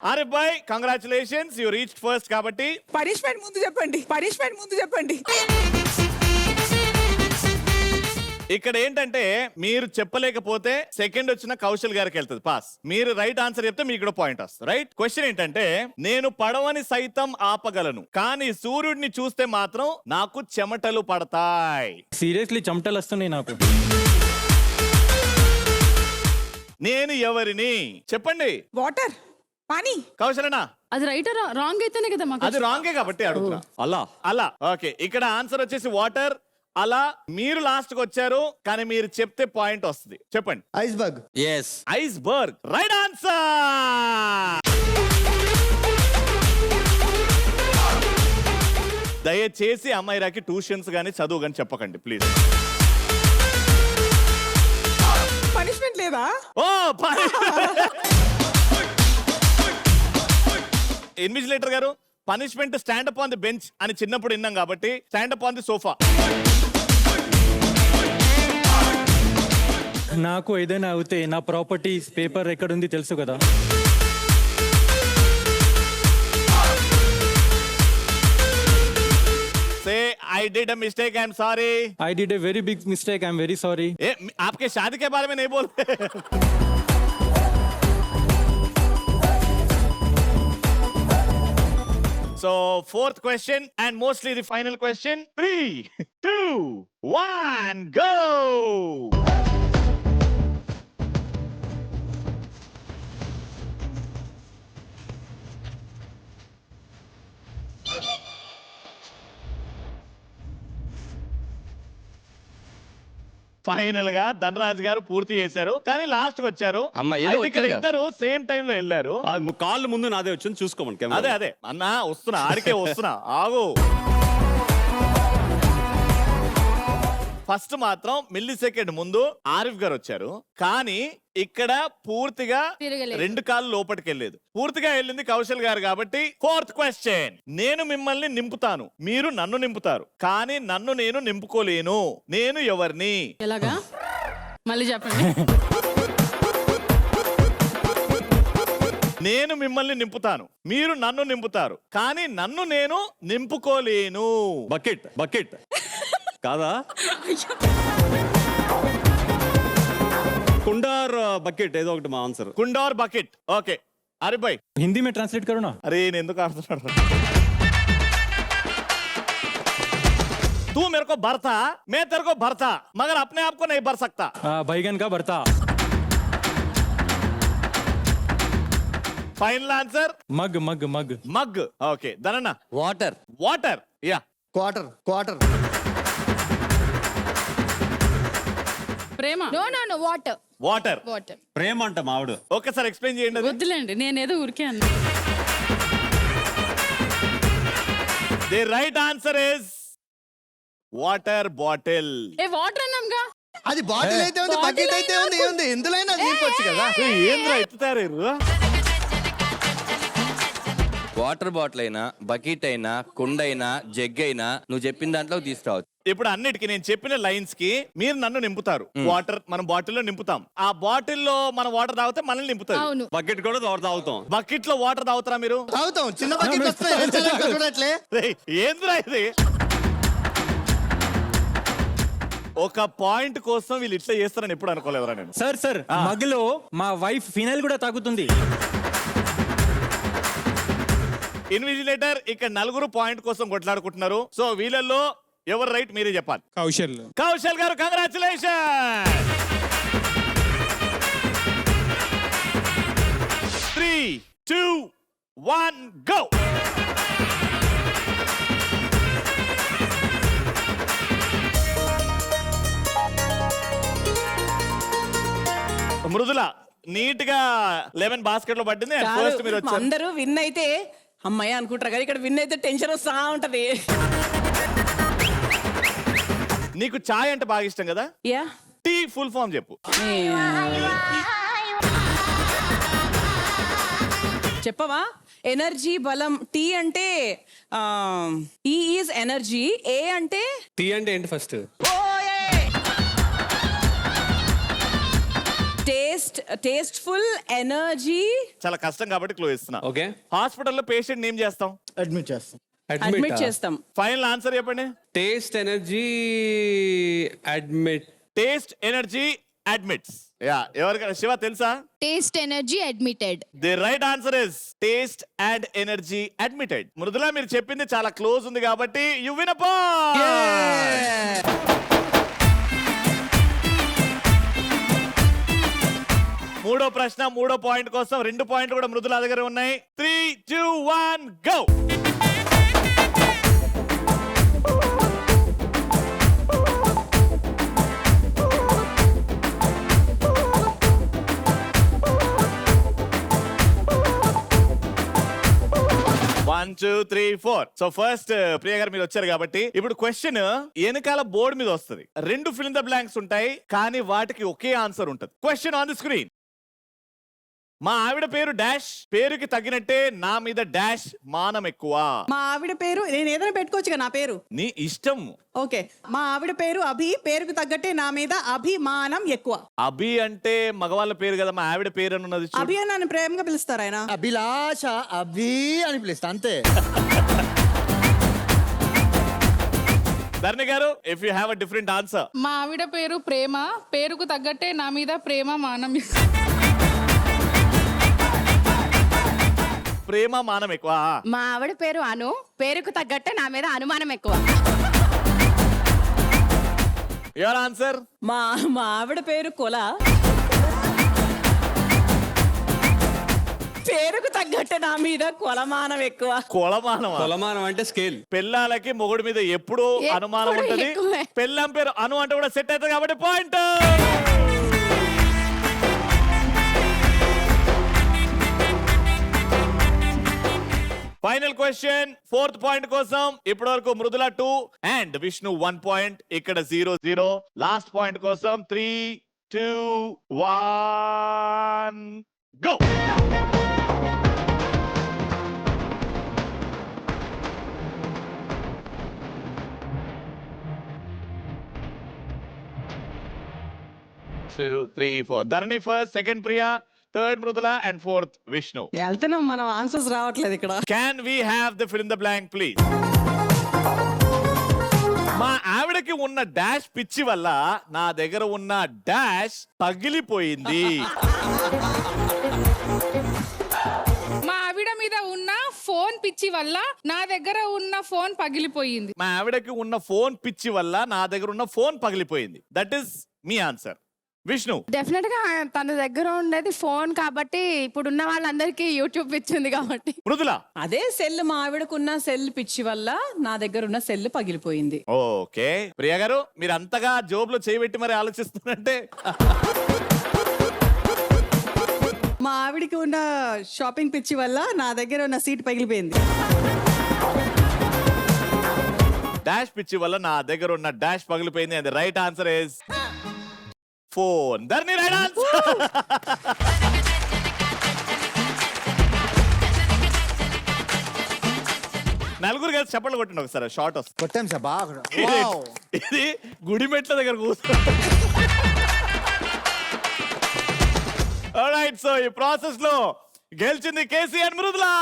Arif Bhai congratulations, you reached first కాబట్టి punishment ముందు చెప్పండి. ఇక్కడ ఏంటంటే మీరు చెప్పలేకపోతే సెకండ్ వచ్చిన కౌశల్ గారికి వెళ్తుంది పాస్. మీరు రైట్ ఆన్సర్ చెప్తే మీకు కూడా పాయింట్ వస్తుంది. రైట్ క్వశ్చన్ ఏంటంటే, నేను పడవని సైతం ఆపగలను, కానీ సూర్యుడిని చూస్తే మాత్రం నాకు చెమటలు పడతాయి. సీరియస్లీ చెమటలు వస్తున్నాయి నాకు. నేను ఎవరిని చెప్పండి. వాటర్, పానీ. కౌశలనా అది రైట్ రాంగ్ అయితేనే కదా మాకు. అది రాంగే కాబట్టి అడుగుతున్నా. అలా అలా ఓకే. ఇక్కడ ఆన్సర్ వచ్చేసి వాటర్. అలా మీరు లాస్ట్ కి వచ్చారు, కానీ మీరు చెప్తే పాయింట్ వస్తుంది. చెప్పండి. Iceberg. Yes iceberg right answer. దయచేసి అమ్మాయిరాకి ట్యూషన్స్ గానీ చదువు గానీ చెప్పకండి ప్లీజ్. పనిష్మెంట్ లేదా? ఓ ఇన్విజిలేటర్ గారు, punishment stand up on the bench అని చిన్నప్పుడు విన్నాం కాబట్టి stand up on the sofa. నాకు ఏదైనా అవుతే నా ప్రాపర్టీస్ పేపర్ ఎక్కడుంది తెలుసు కదా. Say I did a mistake, I am sorry. I did a very big mistake. I'm very sorry. ए, आपके शादी के बारे में नहीं बोलते. So fourth question and mostly the final question. 3, 2, 1, go. Final గా ధనరాజ్ గారు పూర్తి చేశారు, కానీ లాస్ట్ కి వచ్చారు. అమ్మ, ఏదో అయితే ఇక్కడ వచ్చారు కదా. ఇద్దరు సేమ్ టైం లో వెళ్ళారు. కాళ్ళు ముందు నాదే వచ్చింది చూసుకోమని కెమెరా. అదే అదే అన్నా వస్తున్నా, ఆడికే వస్తున్నా, ఆగు. ఫస్ట్ మాత్రం మిల్లీ సెకండ్ ముందు ఆరిఫ్ గారు వచ్చారు, కానీ ఇక్కడ పూర్తిగా తిరగలేదు. 2 కాళ్ళు లోపలికి వెళ్ళలేదు, పూర్తిగా వెళ్ళింది కౌశల్ గారు. కాబట్టి ఫోర్త్ క్వశ్చన్. నేను మిమ్మల్ని నింపుతాను, మీరు నన్ను నింపుతారు, కానీ నన్ను నేను నింపుకోలేను. నేను ఎవరిని? ఎలాగా మళ్ళీ చెప్పండి. నేను మిమ్మల్ని నింపుతాను, మీరు నన్ను నింపుతారు, కానీ నన్ను నేను నింపుకోలేను. బకెట్ బకెట్ కాదా? కుండార్ బకెట్ ఏదో ఒకటి మా ఆన్సర్. కుండార్ బకెట్. ఓకే అరే భాయ్, हिंदी में ट्रांसलेट करो ना. अरे నేను ఎందుకు ఆడుతున్నాడు? तू मेरे को भरता, मैं तेरे को भरता, मगर अपने आप को नहीं भर सकता. बैगन का भरता. Final answer mug mug mug. Mug. Okay धनना. వాటర్. वाटर. या క్వార్టర్. ప్రేమ. No no no water water. Water. ప్రేమ అంట మావిడు. ఓకే సార్ ఎక్స్ప్లెయిన్ చేయండి అది. వద్దులేండి, నేనేదో ఊరికే అన్నా. The right answer is water bottle. A water అన్నాంగా. అది బాటిల్ అయితే ఉంది, బకెట్ అయితే ఉంది, ఏముంది ఎందులో అయినా తీసుకోవచ్చు కదా. ఏంద్రా ఎత్తుతారు? వాటర్ బాటిల్ అయినా బకెట్ అయినా కుండ అయినా జగ్ అయినా నువ్వు చెప్పిన దాంట్లో తీసుకురావచ్చు. ఇప్పుడు అన్నిటికీ నేను చెప్పిన లైన్స్ కి మీరు నన్ను నింపుతారు. వాటర్ మనం బాటిల్లో నింపుతాం, ఆ బాటిల్లో మనం వాటర్ తాగితే మనల్ని నింపుతారు. అవును. బకెట్ కూడా తాగుతాం. బకెట్ లో వాటర్ తాగుతారా మీరు? తాగుతాం, చిన్న బకెట్ వస్తాయి చూడట్లే. రేయ్, ఏంద్రా ఇది? ఒక పాయింట్ కోసం వీళ్ళు ఇట్లా చేస్తారని ఎప్పుడు అనుకోలేదురా నేను. సర్ సర్ మగ్ లో మా వైఫ్ ఫినైల్ కూడా తాగుతుంది. ఇన్విజిలేటర్ ఇక్కడ 4 పాయింట్ కోసం కొట్లాడుకుంటున్నారు. సో వీళ్ళల్లో ఎవరు రైట్ మీరే చెప్పాలి. కౌశల్ గారు కంగ్రాచులేషన్. 3, 2, 1 గో. మృదుల నీట్ గా 11 బాస్కెట్ లో పట్టింది. ఫస్ట్ మీరు వచ్చారు. అందరూ విన్ అయితే అమ్మాయి అనుకుంటారు కదా, ఇక్కడ విన్ అయితే టెన్షన్ వస్తా ఉంటది. నీకు చాయ్ అంటే బాగా ఇష్టం కదా, యా. టీ ఫుల్ ఫామ్ చెప్పు. చెప్పవా? ఎనర్జీ, బలం. టీ అంటే ఈ ఈజ్ ఎనర్జీ. ఏ అంటే టీ అంటే ఏంటి ఫస్ట్? టేస్ట్ఫుల్ ఎనర్జీ చాలా కష్టం కాబట్టి క్లో ఇస్తున్నా. ఓకే హాస్పిటల్లో పేషెంట్ ఏం చేస్తాం? అడ్మిట్ చేస్తాం. అడ్మిట్ చేస్తాం. ఫైనల్ ఆన్సర్ చెప్పండి. Taste energy admit. Taste energy admits. Yeah, ఎవరికైనా శివ తెలుసా? Taste energy admitted. The right answer is taste and energy admitted. Mridula మీరు చెప్పింది చాలా క్లోజ్ ఉంది కాబట్టి యు విన్ అ పాయింట్. మూడో ప్రశ్న, మూడో పాయింట్ కోసం 2 పాయింట్లు కూడా మృదులా దగ్గర ఉన్నాయి. 3, 2, 1 go. One, two, three, four. So first Priya గారు మీరు వచ్చారు కాబట్టి ఇప్పుడు క్వశ్చన్ వెనకాల బోర్డు మీద వస్తుంది. 2 ఫిల్ ఇన్ ద బ్లాంక్స్ ఉంటాయి కానీ వాటికి ఒకే ఆన్సర్ ఉంటుంది. Question on the screen. మా ఆవిడ పేరు డాష్, పేరుకి తగినట్టే నా మీద డాష్ మానం ఎక్కువ. మా ఆవిడ పేరు నేను ఏదైనా పెట్టుకోవచ్చు నా పేరు. నీ ఇష్టం. ఓకే, మా ఆవిడ పేరు అభి, పేరుకు తగ్గట్టే నా మీద అభిమానం ఎక్కువ. అభి అంటే మగవాళ్ళ పేరు కదా, మా ఆవిడ పేరు అని ఉన్నది చూడు. అభి అని నన్ను ప్రేమగా పిలుస్తారు ఆయన. అభిలాష అభి అని పిలుస్తా అంతే. ధరణి గారు, if you have a different answer. మా ఆవిడ పేరు ప్రేమ, పేరుకు తగ్గట్టే నా మీద ప్రేమ మానం. ప్రేమ మానం ఎక్కువ. మా ఆవిడ పేరు అను, పేరుకు తగ్గట్టే నా మీద అనుమానం ఎక్కువ. Your answer. మా ఆవిడ పేరు కొల, పేరుకు తగ్గట్టే నా మీద కొలమానం ఎక్కువ. కొలమానం అంటే స్కేల్. పెళ్ళాలకి మొగుడు మీద ఎప్పుడు అనుమానం ఎప్పుడు ఉంటది. ఎక్కువే. పెళ్ళాం పేరు అను అంటే కూడా సెట్ అవుతుంది కాబట్టి point. Final question, 4th point కోసం ఇప్పటి వరకు మృదుల 2 అండ్ విష్ణు 1 పాయింట్. ఇక్కడ 0-0. లాస్ట్ పాయింట్ కోసం 3, 2, 1 go. Dharani first, second Priya, third Mridula and 4th Vishnu. వెళ్తున్నాం మనం, ఆన్సర్స్ రావట్లేదు ఇక్కడ. Can we have the fill in the blank please? మా ఆవిడకి ఉన్న డాష్ పిచ్చి వల్ల నా దగ్గర ఉన్న డాష్ పగిలిపోయింది. మా ఆవిడ మీద ఉన్న ఫోన్ పిచ్చి వల్ల నా దగ్గర ఉన్న ఫోన్ పగిలిపోయింది. మా ఆవిడకి ఉన్న ఫోన్ పిచ్చి వల్ల నా దగ్గర ఉన్న ఫోన్ పగిలిపోయింది. That is me answer. Vishnu. Definite గా తన దగ్గర ఉండేది ఫోన్ కాబట్టి, ఇప్పుడున్న వాళ్ళందరికీ యూట్యూబ్ పిచ్చింది కాబట్టి. మృదుల. అదే సెల్, మా ఆవిడకున్న సెల్ పిచ్చి వల్ల నా దగ్గర ఉన్న సెల్ పగిలిపోయింది. ఓకే ప్రియా గారు, మీరు అంతగా జోబులో చేయబెట్టి మరి ఆలోచిస్తున్నారంటే మా ఆవిడకి ఉన్న షాపింగ్ పిచ్చి వల్ల నా దగ్గర ఉన్న సీట్ పగిలిపోయింది. డాష్ పిచ్చి వల్ల నా దగ్గర ఉన్న డాష్ పగిలిపోయింది. And right answer is phone. Dharani right answer. నలుగురు కలిసి చప్పట్లు కొట్టండి ఒకసారి, షార్ట్ వస్తుంది. కొట్టాం సార్ బాగా. ఇది గుడి మెట్ల దగ్గర కూర్చో. ఆల్రైట్, సో ఈ ప్రాసెస్ లో గెలిచింది కేసీ అండ్ మృదులా.